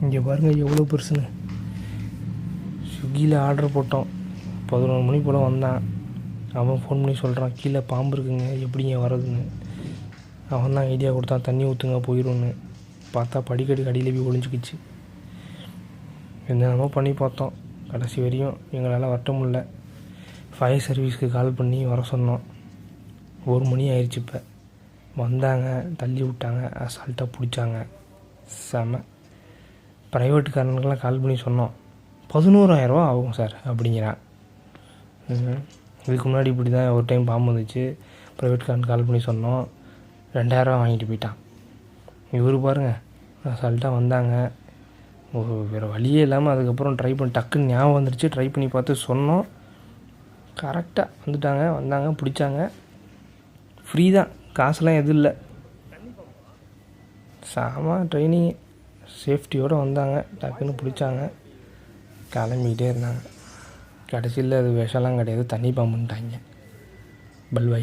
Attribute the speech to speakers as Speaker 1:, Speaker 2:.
Speaker 1: இங்கே பாருங்கள் எவ்வளோ பெருசுன்னு. ஸ்விக்கியில் ஆர்டர் போட்டோம். 11 மணி போல் வந்தான். அவன் ஃபோன் பண்ணி சொல்கிறான், கீழே பாம்பு இருக்குங்க, எப்படிங்க வரதுன்னு. அவன் தான் ஐடியா கொடுத்தான், தண்ணி ஊற்றுங்க போயிடும்னு. பார்த்தா படிக்கட்டுக்கு அடியில் போய் ஒளிஞ்சிக்கிச்சு. என்னென்னமோ பண்ணி பார்த்தோம். கடைசி வரையும் எங்களால் வரட்ட முடியல. ஃபயர் சர்வீஸ்க்கு கால் பண்ணி வர சொன்னோம். 1 மணி ஆயிடுச்சு. இப்போ வந்தாங்க, தள்ளி விட்டாங்க, அசால்ட்டாக பிடிச்சாங்க. செம. ப்ரைவேட்டுக்காரனுக்கெல்லாம் கால் பண்ணி சொன்னோம். 11,000 ஆகும் சார் அப்படிங்கிறான். இதுக்கு முன்னாடி இப்படி தான் ஒரு டைம் பாம்பு வந்துச்சு. ப்ரைவேட்காரனுக்கு கால் பண்ணி சொன்னோம், 2,000 வாங்கிட்டு போயிட்டான். இவர் பாருங்கள், அசால்ட்டாக வந்தாங்க. வேறு வழியே இல்லாமல் அதுக்கப்புறம் ட்ரை பண்ணி டக்குன்னு ஞாபகம் வந்துடுச்சு. ட்ரை பண்ணி பார்த்து சொன்னோம். கரெக்டாக வந்துட்டாங்க, வந்தாங்க, பிடிச்சாங்க. ஃப்ரீ தான், காசுலாம் எதுவும் இல்லை. சாமா ட்ரைனிங்கு, சேஃப்டியோடு வந்தாங்க, டக்குன்னு பிடிச்சாங்க, கிளம்பிக்கிட்டே இருந்தாங்க. கடைசியில் அது விஷம்லாம் கிடையாது, தண்ணி பாம்புன்ட்டாங்க. பல்வாய்.